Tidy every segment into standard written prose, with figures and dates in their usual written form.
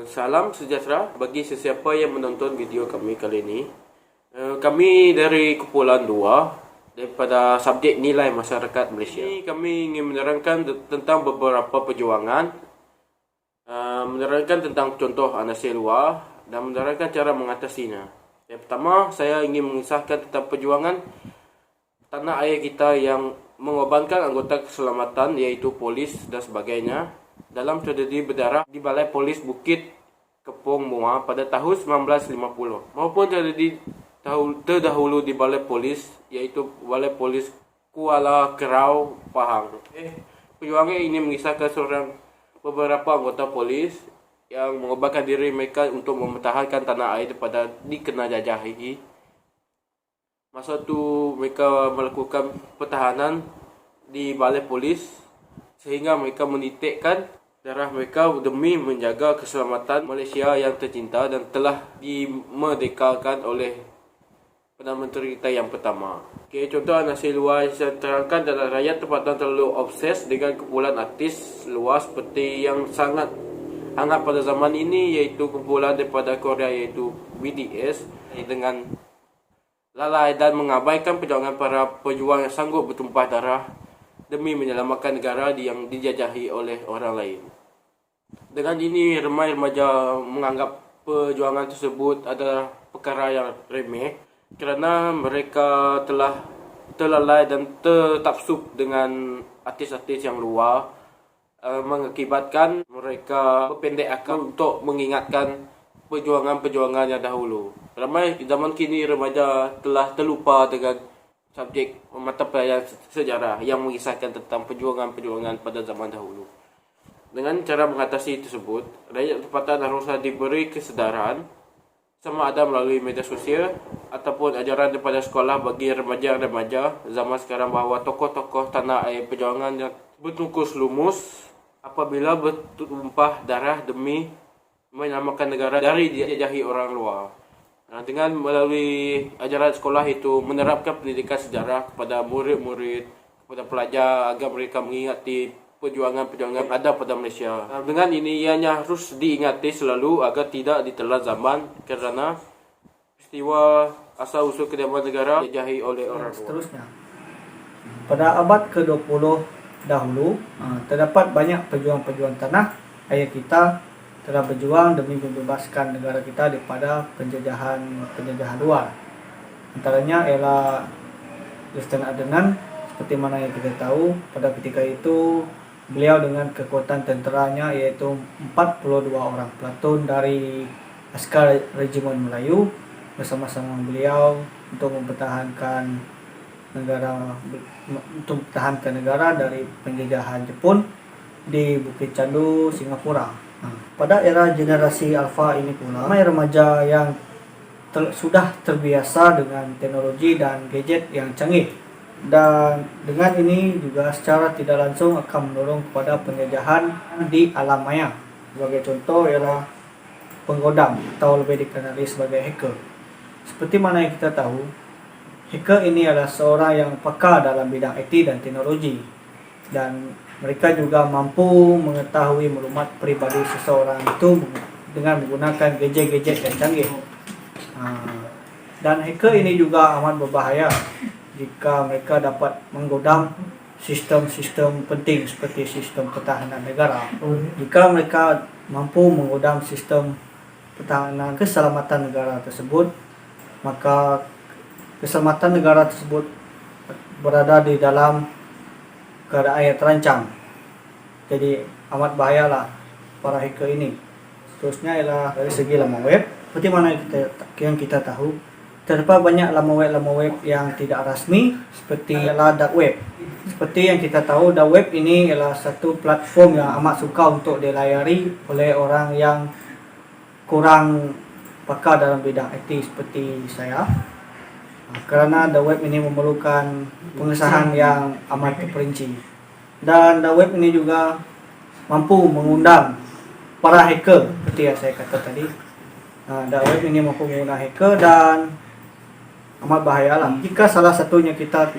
Salam sejahtera bagi sesiapa yang menonton video kami kali ini. Kami dari Kumpulan 2 daripada subjek nilai masyarakat Malaysia. Ini kami ingin menerangkan tentang beberapa perjuangan, menerangkan tentang contoh anasir luar dan menerangkan cara mengatasinya. Yang pertama, saya ingin mengisahkan tentang perjuangan tanah air kita yang mengorbankan anggota keselamatan iaitu polis dan sebagainya dalam tragedi berdarah di Balai Polis Bukit Kepong Muar pada tahun 1950 maupun tragedi terdahulu di Balai Polis iaitu Balai Polis Kuala Kerau, Pahang. Perjuangan ini mengisahkan beberapa anggota polis yang mengorbankan diri mereka untuk mempertahankan tanah air daripada dikena jajahi. Masa tu mereka melakukan pertahanan di Balai Polis sehingga mereka menitikkan darah mereka demi menjaga keselamatan Malaysia yang tercinta dan telah dimerdekakan oleh Perdana Menteri kita yang pertama. Contoh anasir luar yang saya terangkan adalah rakyat tempatan terlalu obses dengan kumpulan artis luar seperti yang sangat hangat pada zaman ini, iaitu kumpulan daripada Korea iaitu BTS, dengan lalai dan mengabaikan perjuangan para pejuang yang sanggup bertumpah darah demi menyelamatkan negara yang dijajahi oleh orang lain. Dengan ini, ramai remaja menganggap perjuangan tersebut adalah perkara yang remeh kerana mereka telah terlalai dan tertapsub dengan artis-artis yang luar, mengakibatkan mereka berpendek akal untuk mengingatkan perjuangan-perjuangan yang dahulu. Ramai zaman kini remaja telah terlupa dengan subjek mata pelajaran sejarah yang mengisahkan tentang perjuangan-perjuangan pada zaman dahulu. Dengan cara mengatasi tersebut, rakyat tempatan haruslah diberi kesedaran sama ada melalui media sosial ataupun ajaran daripada sekolah bagi remaja-remaja zaman sekarang bahawa tokoh-tokoh tanah air perjuangan yang bertungkus lumus apabila bertumpah darah demi menyelamatkan negara dari dijajahi orang luar. Dengan melalui ajaran sekolah itu menerapkan pendidikan sejarah kepada murid-murid, kepada pelajar agar mereka mengingati perjuangan-perjuangan ada pada Malaysia. Dengan ini ianya harus diingati selalu agar tidak ditelan zaman kerana peristiwa asal usul kediaman negara dijajahi oleh orang luar. Seterusnya, pada abad ke-20 dahulu terdapat banyak pejuang-pejuang tanah air kita telah berjuang demi membebaskan negara kita daripada penjajahan luar. Antaranya ialah Lieutenant Adnan, seperti mana yang kita tahu pada ketika itu beliau dengan kekuatan tenteranya iaitu 42 orang platoon dari askar regimen Melayu bersama-sama beliau untuk mempertahankan negara dari penjajahan Jepun di Bukit Candu, Singapura. Pada era generasi alfa ini pula, ramai remaja yang sudah terbiasa dengan teknologi dan gadget yang canggih. Dan dengan ini juga secara tidak langsung akan mendorong kepada penjajahan di alam maya. Sebagai contoh ialah penggodam atau lebih dikenali sebagai hacker. Seperti mana yang kita tahu, hacker ini adalah seorang yang pakar dalam bidang IT dan teknologi, dan mereka juga mampu mengetahui maklumat peribadi seseorang itu dengan menggunakan gadget-gadget yang canggih. Dan hacker ini juga amat berbahaya jika mereka dapat menggodam sistem-sistem penting seperti sistem pertahanan negara. Jika mereka mampu menggodam sistem pertahanan keselamatan negara tersebut, maka keselamatan negara tersebut berada di dalam keadaan yang terancam. Jadi amat bahayalah para hacker ini. Seterusnya ialah dari segi laman web. Seperti mana yang kita tahu, terdapat banyak laman web yang tidak rasmi seperti ialah dark web. Seperti yang kita tahu, dark web ini ialah satu platform yang amat sukar untuk dilayari oleh orang yang kurang pakar dalam bidang IT seperti saya. Kerana dark web ini memerlukan pengesahan yang amat terperinci. Dan dark web ini juga mampu mengundang para hacker seperti yang saya kata tadi. Dark web ini mampu mengundang hacker dan amat bahaya lah. Jika salah satunya kita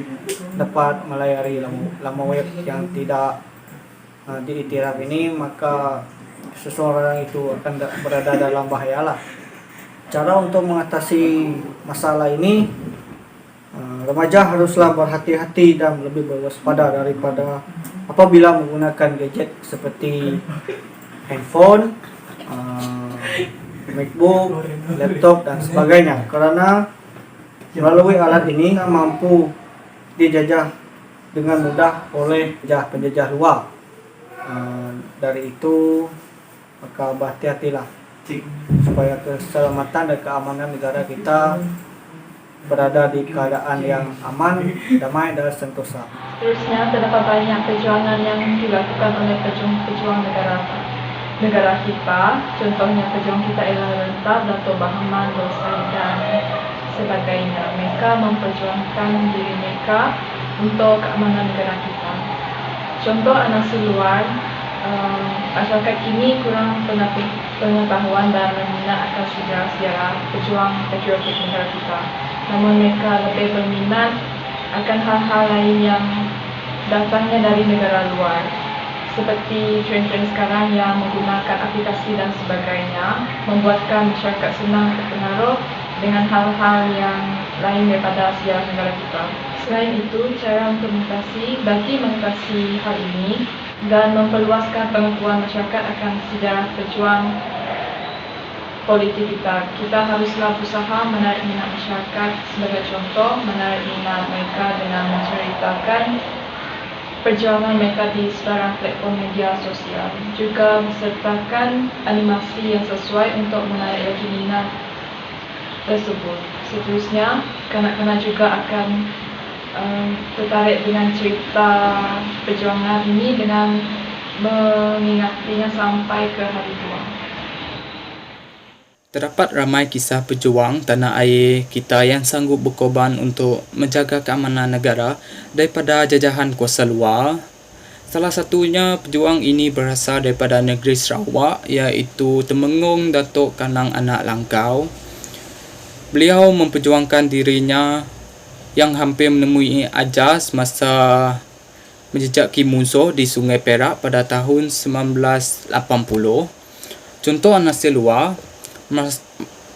dapat melayari laman web yang tidak diiktiraf ini, maka seseorang itu akan berada dalam bahaya lah. Cara untuk mengatasi masalah ini, remaja haruslah berhati-hati dan lebih berwaspada daripada apabila menggunakan gadget seperti handphone, MacBook, laptop dan sebagainya, karena melalui alat ini mampu dijajah dengan mudah oleh penjajah luar. Dari itu maka berhati-hatilah supaya keselamatan dan keamanan negara kita berada di keadaan yang aman, damai dan sentosa. Seterusnya, terdapat banyak perjuangan yang dilakukan oleh pejuang-pejuang negara kita. Contohnya pejuang kita ialah Rentap, Dato' Bahaman, Rosai dan sebagainya. Mereka memperjuangkan diri mereka untuk keamanan negara kita. Contoh anasi luar, masyarakat kini kurang pengetahuan dan berminat akan sejarah-sejarah pejuang patriotik negara kita. Namun mereka lebih berminat akan hal-hal lain yang datangnya dari negara luar, seperti tren-tren sekarang yang menggunakan aplikasi dan sebagainya, membuatkan masyarakat senang terpengaruh dengan hal-hal yang lain daripada sejarah negara kita. Selain itu, cara untuk mengatasi hal ini dan memperluaskan pengetahuan masyarakat akan sejarah pejuang politik kita. Kita haruslah berusaha menarik minat masyarakat. Sebagai contoh, menarik minat mereka dengan menceritakan perjuangan mereka di sebarang platform media sosial. Juga mensertakan animasi yang sesuai untuk menarik lagi minat tersebut. Seterusnya, kanak-kanak juga akan tertarik dengan cerita perjuangan ini dengan mengingatinya sampai ke hari tua. Terdapat ramai kisah pejuang tanah air kita yang sanggup berkorban untuk menjaga keamanan negara daripada jajahan kuasa luar. Salah satunya pejuang ini berasal daripada negeri Sarawak, iaitu Temenggong Datuk Kanang Anak Langkau. Beliau memperjuangkan dirinya yang hampir menemui ajas masa menjejaki musuh di Sungai Perak pada tahun 1980. Contoh anasi luar,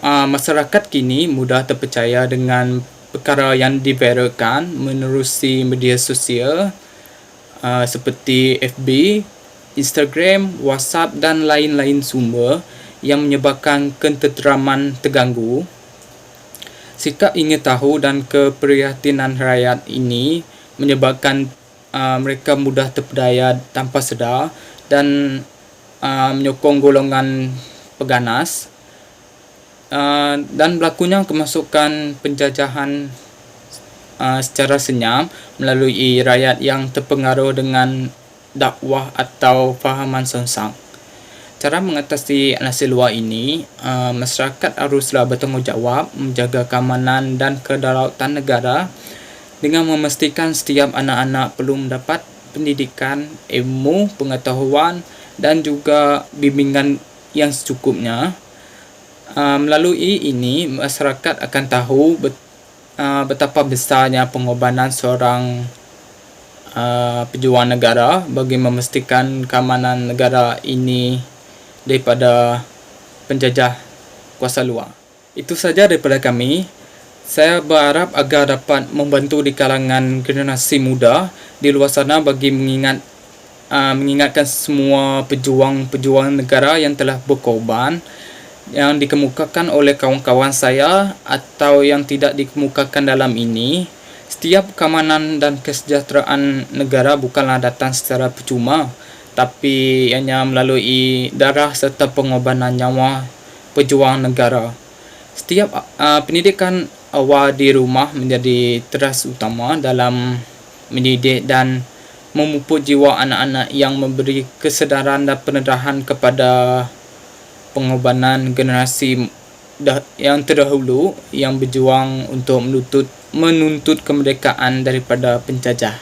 masyarakat kini mudah terpercaya dengan perkara yang diviralkan menerusi media sosial seperti FB, Instagram, WhatsApp dan lain-lain sumber yang menyebabkan ketenteraman terganggu. Sikap ingin tahu dan keprihatinan rakyat ini menyebabkan mereka mudah terpedaya tanpa sedar dan menyokong golongan peganas dan berlakunya kemasukan penjajahan secara senyap melalui rakyat yang terpengaruh dengan dakwah atau fahaman sesat. Cara mengatasi anasi luar ini, masyarakat haruslah bertanggungjawab menjaga keamanan dan kedaulatan negara dengan memastikan setiap anak-anak perlu mendapat pendidikan, ilmu, pengetahuan dan juga bimbingan yang secukupnya. Melalui ini, masyarakat akan tahu betapa besarnya pengorbanan seorang pejuang negara bagi memastikan keamanan negara ini daripada penjajah kuasa luar. Itu saja daripada kami. Saya berharap agar dapat membantu di kalangan generasi muda di luar sana bagi mengingatkan semua pejuang-pejuang negara yang telah berkorban, yang dikemukakan oleh kawan-kawan saya atau yang tidak dikemukakan dalam ini. Setiap keamanan dan kesejahteraan negara bukanlah datang secara percuma, tapi hanya melalui darah serta pengorbanan nyawa pejuang negara. Setiap pendidikan awal di rumah menjadi teras utama dalam mendidik dan memupuk jiwa anak-anak yang memberi kesedaran dan penedahan kepada pengorbanan generasi yang terdahulu yang berjuang untuk menuntut kemerdekaan daripada penjajah.